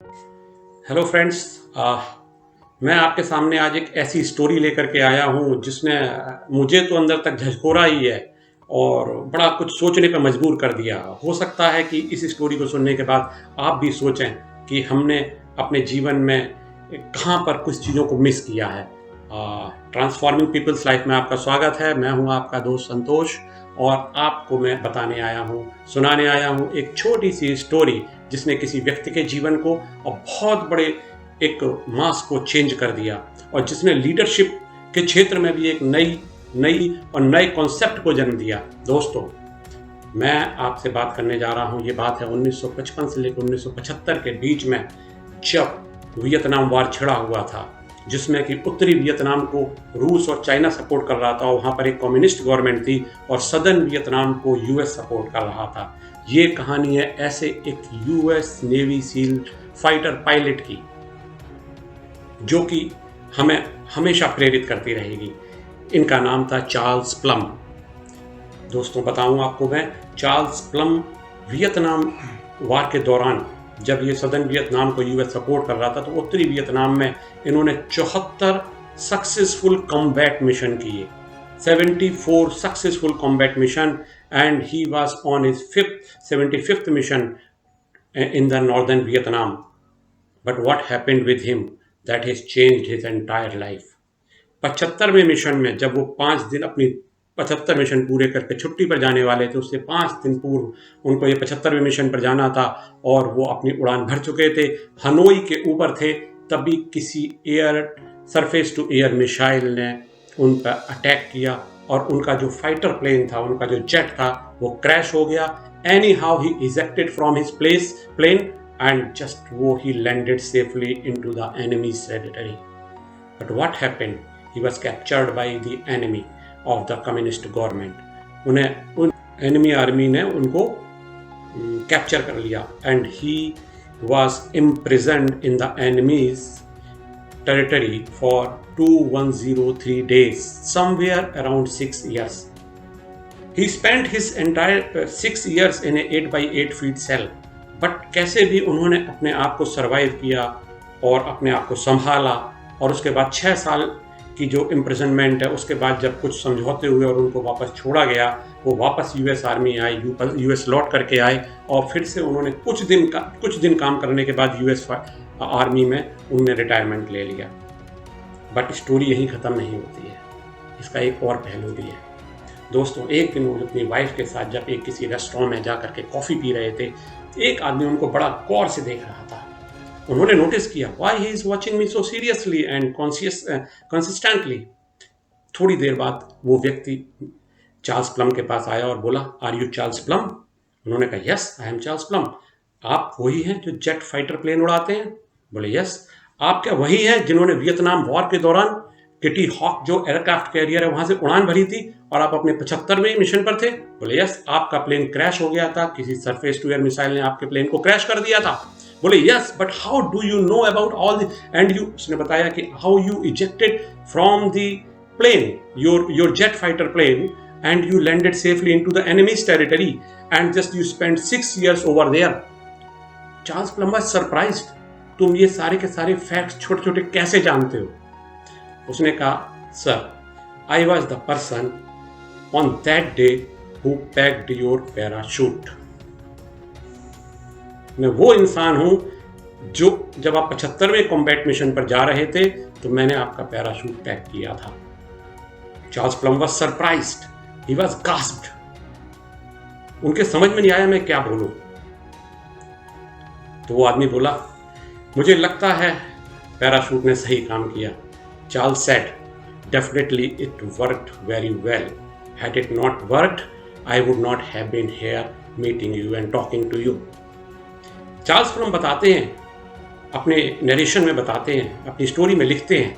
Hello friends. मैं आपके सामने आज एक ऐसी स्टोरी लेकर के आया हूँ जिसने मुझे तो अंदर तक झकझोरा ही है और बड़ा कुछ सोचने पर मजबूर कर दिया। हो सकता है कि इस स्टोरी को सुनने के बाद आप भी सोचें कि हमने अपने जीवन में कहाँ पर कुछ चीज़ों को मिस किया है। ट्रांसफॉर्मिंग पीपल्स लाइफ में आपका स्वागत है। मैं हूँ आपका दोस्त संतोष और आपको मैं बताने आया हूँ, सुनाने आया हूँ एक छोटी सी स्टोरी जिसने किसी व्यक्ति के जीवन को और बहुत बड़े एक मास को चेंज कर दिया और जिसने लीडरशिप के क्षेत्र में भी एक नई और नए कॉन्सेप्ट को जन्म दिया। दोस्तों, मैं आपसे बात करने जा रहा हूँ, ये बात है 1955 से लेकर 1975 के बीच में, जब वियतनाम वार छिड़ा हुआ था, जिसमें कि उत्तरी वियतनाम को रूस और चाइना सपोर्ट कर रहा था और वहाँ पर एक कम्युनिस्ट गवर्नमेंट थी और सदर्न वियतनाम को यूएस सपोर्ट कर रहा था। ये कहानी है ऐसे एक US navy seal fighter pilot की जो कि हमें हमेशा प्रेरित करती रहेगी। इनका नाम था चार्ल्स प्लम। दोस्तों, बताऊं आपको मैं, चार्ल्स प्लम वियतनाम वार के दौरान जब ये सदर्न वियतनाम को यूएस सपोर्ट कर रहा था तो उत्तरी वियतनाम में इन्होंने 74 सक्सेसफुल कॉम्बैट मिशन किए, 74 successful combat mission, and he was on his 75th mission in the northern Vietnam. But what happened with him that has changed his entire life. 75वें mission में जब वो 5 दिन अपनी 75 मिशन पूरे करके छुट्टी पर जाने वाले थे, उससे 5 दिन पूर्व उनको ये 75वें मिशन पर जाना था और वो अपनी उड़ान भर चुके थे, हनोई के ऊपर थे, तभी किसी सरफेस टू एयर मिसाइल ने उन पर अटैक किया और उनका जो फाइटर प्लेन था, उनका जो जेट था, वो क्रैश हो गया। Anyhow he ejected from his plane and just he landed safely into the enemy's territory. But what happened? He was captured by the enemy of the communist government. उन enemy army ने उनको capture कर लिया and he was imprisoned in the enemy's territory for 2103 days, somewhere around 6 years. He spent his entire 6 years in a 8 by 8 feet cell. But कैसे भी उन्होंने अपने आप को सरवाइव किया और अपने आप को संभाला और उसके बाद 6 साल की जो इम्प्रिजनमेंट है, उसके बाद जब कुछ समझौते हुए और उनको वापस छोड़ा गया, वो वापस यूएस आर्मी आए, यूएस लौट करके आए और फिर से उन्होंने कुछ दिन काम करने के बाद यूएस आर्मी में उन्होंने रिटायरमेंट ले लिया। बट स्टोरी यहीं ख़त्म नहीं होती है, इसका एक और पहलू भी है। दोस्तों, एक दिन वो अपनी वाइफ के साथ जब एक किसी रेस्टोरेंट में जा करके कॉफ़ी पी रहे थे, एक आदमी उनको बड़ा गौर से देख रहा था। उन्होंने नोटिस किया, why he is watching me so seriously and consistently. थोड़ी देर बाद वो व्यक्ति चार्ल्स प्लम के पास आया और बोला, आर यू चार्ल्स प्लम? उन्होंने कहा, yes I am Charles plum. आप वही हैं जो जेट फाइटर प्लेन उड़ाते हैं? बोले, यस। आप क्या वही हैं जिन्होंने वियतनाम वॉर के दौरान किटी हॉक जो एयरक्राफ्ट कैरियर है वहां से उड़ान भरी थी और आप अपने 75वें मिशन पर थे? बोले, यस। आपका प्लेन क्रैश हो गया था, किसी सरफेस टू एयर मिसाइल ने आपके प्लेन को क्रैश कर दिया था? बोले, yes. But how do you know about all and you, उसने बताया कि how you ejected from the plane, your jet fighter plane, and you landed safely into the enemy's territory and just you spend 6 years over there. Charles Plum was surprised, तुम ये सारे के सारे facts छोटे छोटे कैसे जानते हो? उसने कहा, sir, I was the person on that day who packed your parachute. मैं वो इंसान हूं जो जब आप 75वें कॉम्बैट मिशन पर जा रहे थे तो मैंने आपका पैराशूट पैक किया था। Charles Plumb was surprised, he was gasped. उनके समझ में नहीं आया मैं क्या बोलूं। तो वो आदमी बोला, मुझे लगता है पैराशूट ने सही काम किया। Charles said, definitely it worked very well. Had it not worked, I would not have been here meeting you and talking to you. Charles plum बताते हैं, अपने नरेशन में बताते हैं, अपनी स्टोरी में लिखते हैं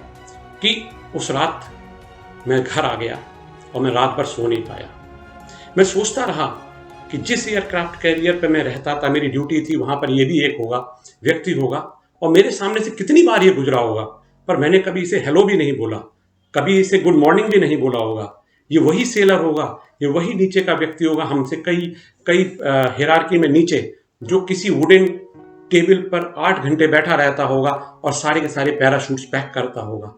कि उस रात मैं घर आ गया और मैं रात भर सो नहीं पाया। मैं सोचता रहा कि जिस एयरक्राफ्ट कैरियर पे मैं रहता था, मेरी ड्यूटी थी, वहाँ पर ये भी एक व्यक्ति होगा और मेरे सामने से कितनी बार ये गुजरा होगा, पर मैंने कभी इसे हेलो भी नहीं बोला, कभी इसे गुड मॉर्निंग भी नहीं बोला होगा। ये वही सेलर होगा, ये वही नीचे का व्यक्ति होगा, हमसे कई हिरार्की में नीचे, जो किसी वुडन टेबल पर 8 घंटे बैठा रहता होगा और सारे के सारे पैराशूट्स पैक करता होगा।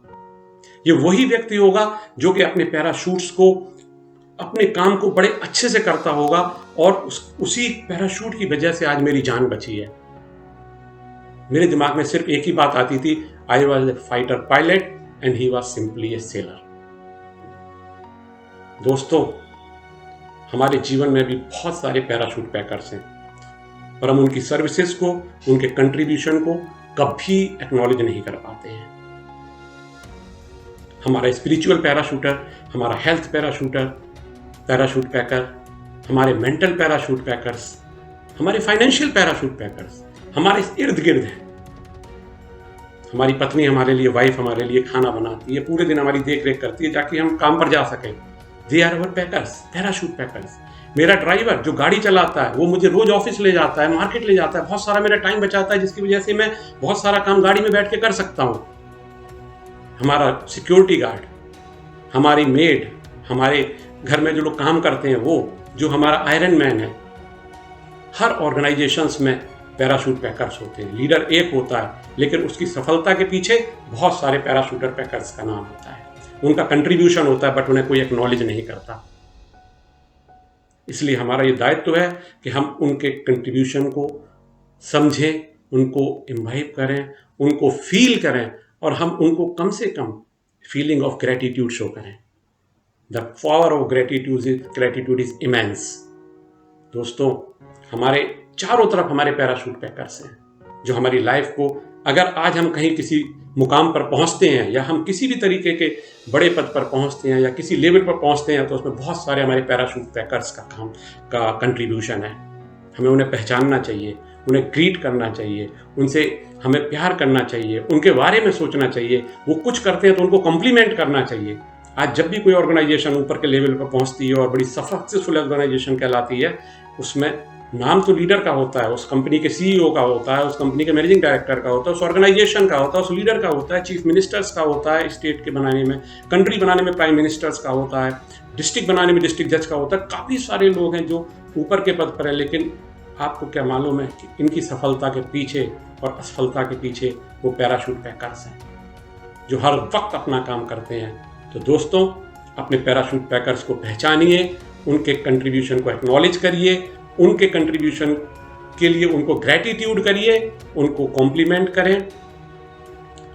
ये वही व्यक्ति होगा जो कि अपने पैराशूट्स को, अपने काम को बड़े अच्छे से करता होगा और उसी पैराशूट की वजह से आज मेरी जान बची है। मेरे दिमाग में सिर्फ एक ही बात आती थी, I was A fighter pilot and he was simply A seller. दोस्तों, हमारे जीवन में भी बहुत सारे पैराशूट पैकर्स हैं, पर हम उनकी सर्विसेज को, उनके कंट्रीब्यूशन को कभी एक्नॉलेज नहीं कर पाते हैं। हमारा स्पिरिचुअल पैराशूटर, हमारा हेल्थ पैराशूटर, पैराशूट पैकर, हमारे मेंटल पैराशूट पैकर्स, हमारे फाइनेंशियल पैराशूट पैकर्स हमारे इर्द गिर्द हैं। हमारी पत्नी हमारे लिए, वाइफ हमारे लिए खाना बनाती है, पूरे दिन हमारी देख रेख करती है ताकि हम काम पर जा सकें। They are our packers, parachute packers. मेरा ड्राइवर जो गाड़ी चलाता है वो मुझे रोज ऑफिस ले जाता है, मार्केट ले जाता है, बहुत सारा मेरा टाइम बचाता है, जिसकी वजह से मैं बहुत सारा काम गाड़ी में बैठ के कर सकता हूँ। हमारा सिक्योरिटी गार्ड, हमारी मेड, हमारे घर में जो लोग काम करते हैं वो, जो हमारा आयरन मैन है, हर ऑर्गेनाइजेशंस में पैराशूट पैकर्स होते हैं। लीडर एक होता है लेकिन उसकी सफलता के पीछे बहुत सारे पैराशूटर पैकर्स का नाम होता है, उनका कंट्रीब्यूशन होता है, बट उन्हें कोई एक्नॉलेज नहीं करता। इसलिए हमारा ये दायित्व है कि हम उनके कंट्रीब्यूशन को समझें, उनको इम्बाइब करें, उनको फील करें और हम उनको कम से कम फीलिंग ऑफ ग्रेटिट्यूड शो करें। The power of gratitude is immense. दोस्तों, हमारे चारों तरफ हमारे पैराशूट पैकर्स हैं जो हमारी लाइफ को, अगर आज हम कहीं किसी मुकाम पर पहुंचते हैं या हम किसी भी तरीके के बड़े पद पर पहुंचते हैं या किसी लेवल पर पहुंचते हैं, तो उसमें बहुत सारे हमारे पैराशूट पैकर्स का कंट्रीब्यूशन है। हमें उन्हें पहचानना चाहिए, उन्हें ग्रीट करना चाहिए, उनसे हमें प्यार करना चाहिए, उनके बारे में सोचना चाहिए। वो कुछ करते हैं तो उनको कॉम्प्लीमेंट करना चाहिए। आज जब भी कोई ऑर्गेनाइजेशन ऊपर के लेवल पर पहुंचती है और बड़ी सक्सेसफुल ऑर्गेनाइजेशन कहलाती है, उसमें नाम तो लीडर का होता है, उस कंपनी के सीईओ का होता है, उस कंपनी के मैनेजिंग डायरेक्टर का होता है, उस ऑर्गेनाइजेशन का होता है, उस लीडर का होता है, चीफ मिनिस्टर्स का होता है, स्टेट के बनाने में, कंट्री बनाने में प्राइम मिनिस्टर्स का होता है, डिस्ट्रिक्ट बनाने में डिस्ट्रिक्ट जज का होता है। काफ़ी सारे लोग हैं जो ऊपर के पद पर हैं, लेकिन आपको क्या मालूम है कि इनकी सफलता के पीछे और असफलता के पीछे वो पैराशूट पैकर्स हैं जो हर वक्त अपना काम करते हैं। तो दोस्तों, अपने पैराशूट पैकर्स को पहचानिए, उनके कंट्रीब्यूशन को एक्नॉलेज करिए, उनके कंट्रीब्यूशन के लिए उनको ग्रेटिट्यूड करिए, उनको कॉम्प्लीमेंट करें।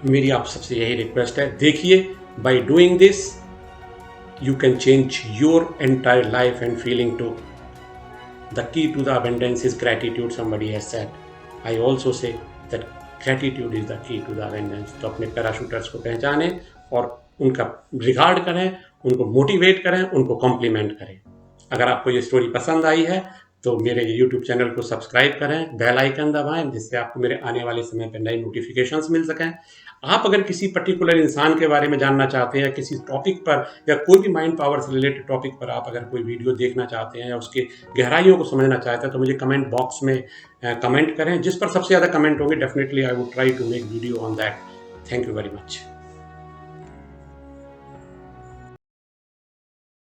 मेरी आप सबसे यही रिक्वेस्ट है, देखिए, by doing this you can change your entire life and feeling too. The key to the abundance is gratitude, somebody has said. I also say that gratitude is the key to the abundance. तो अपने पैराशूटर्स को पहचानें और उनका regard करें, उनको motivate करें, उनको कॉम्प्लीमेंट करें। अगर आपको ये स्टोरी पसंद आई है तो मेरे YouTube चैनल को सब्सक्राइब करें, बेल आइकन दबाएं, जिससे आपको मेरे आने वाले समय पर नए नोटिफिकेशंस मिल सकें। आप अगर किसी पर्टिकुलर इंसान के बारे में जानना चाहते हैं, किसी टॉपिक पर या कोई भी माइंड पावर से रिलेटेड टॉपिक पर आप अगर कोई वीडियो देखना चाहते हैं या उसके गहराइयों को समझना चाहते हैं, तो मुझे कमेंट बॉक्स में कमेंट करें। जिस पर सबसे ज़्यादा कमेंट होंगे, definitely I would try to make video on that. Thank you very much.